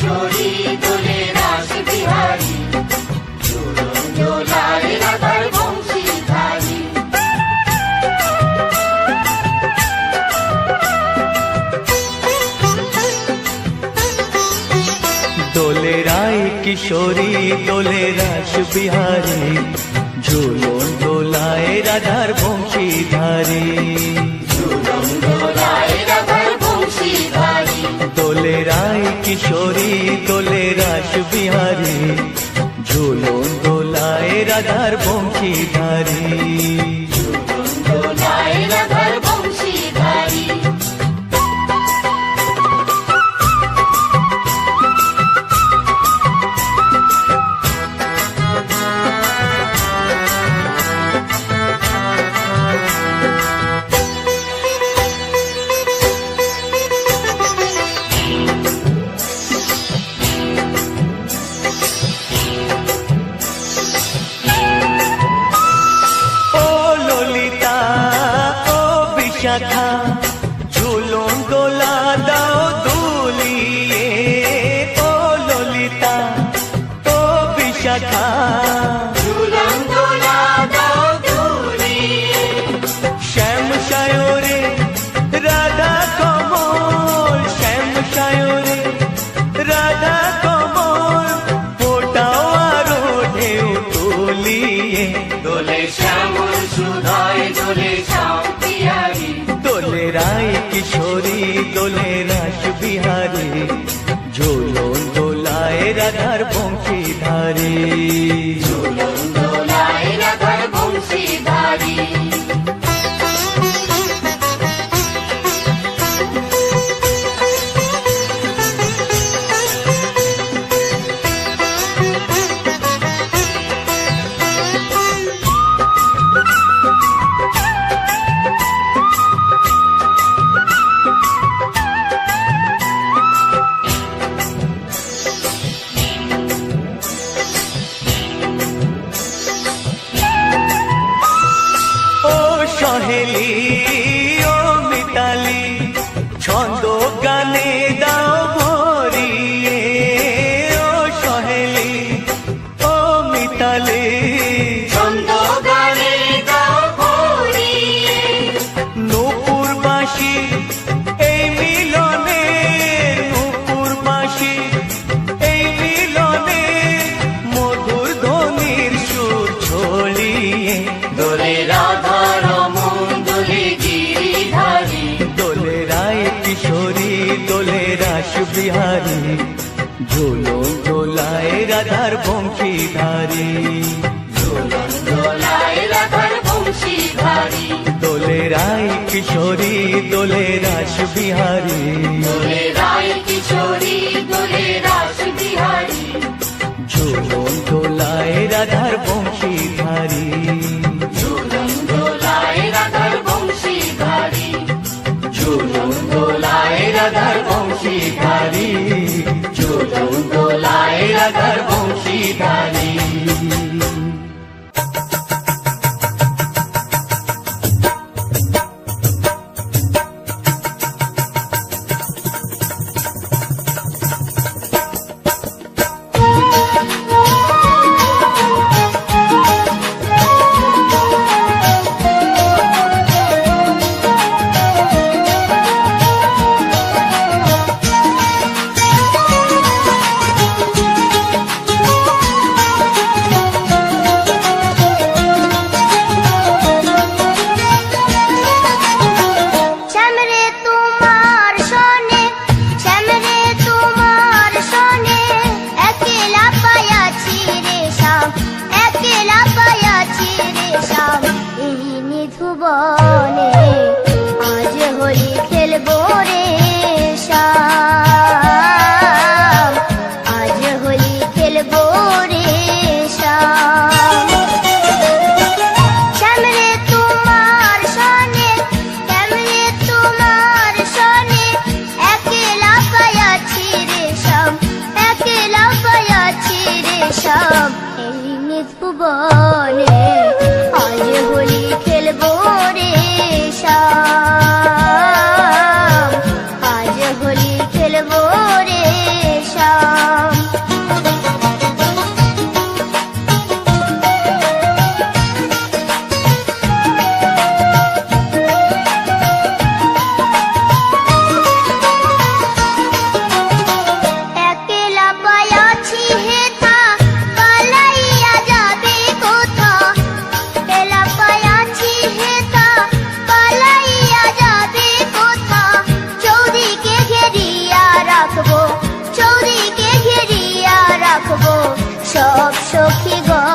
কিশোরী দোলে রাস বিহারী, ঝুলন দোলায় রাধার বংশীধারী। দোলে রায় কিশোরী দোলে রাস বিহারী, ঝুলন দোলায় রাধার বংশীধারী। ঝুলন দোলায় রাধার বংশীধারী। দোলে রায় কিশোরী দোলে রাস বিহারী, ঝুলন দোলায় রাধার বংশীধারী। ঝুলন দোলায় রাধার বংশীধারী। শাখা ঝুলন দোলা দাও দুলিয়ে, ও ললিতা ও বিশাখা ঝুলন দোলা দাও দুলিয়ে। শ্যাম সায়রে রাধা কমল, শ্যাম সায়রে রাধা কমল, ফোটাও আরো ঢেউ তুলিয়ে। দোলে শ্যামল সুধায় দোলে শ্যাম পিয়ারী। দোলে রায় কিশোরী দোলে রাস বিহারী, ঝুলন দোলায় রাধার বংশীধারী। ঝুলন দোলায় রাধার বংশীধারী। সহেলি ও মিতালি ছন্দ গানে দাও ভরিয়ে, ও সহেলি ও মিতালি ছন্দ গানে দাও ভরিয়ে। নূপুর বাঁশি এই মিলনে, নূপুর বাঁশি এই মিলনে, মধুর ধ্বনির সুর ছড়িয়ে। দোলে রাধা রমন দোলে গিরিধারী। দোলে রায় কিশোরী দোলে রাস বিহারী, ঝুলন দোলায় রাধার বংশীধারী। ঝুলন দোলায় রাধার বংশীধারী। দোলে রায় কিশোরী দোলে রাস বিহারী, দোলে রায় কিশোরী দোলে রাস বিহারী। ঝুলন দোলায় রাধার বংশীধারী। ঝুলন দোলায় রাধার বংশীধারী। ঝুলন দোলায় রাধার বংশীধারী। ঝুলন দোলায় রাধার বংশীধারী। ভুবনে আজ হোলি খেলবো রে শ্যাম, আজ হোলি খেলবো রে শ্যাম। শ্যাম রে তোমার সনে, শ্যাম রে তোমার সনে, একলা পায়াছি রে শ্যাম, একলা পায়াছি রে শ্যাম। এই নিজ ভুবনে আজ হোলি খেলবো রে শ্যাম, আজ হোলি খেলবো রে শ্যাম। সব সখীগণ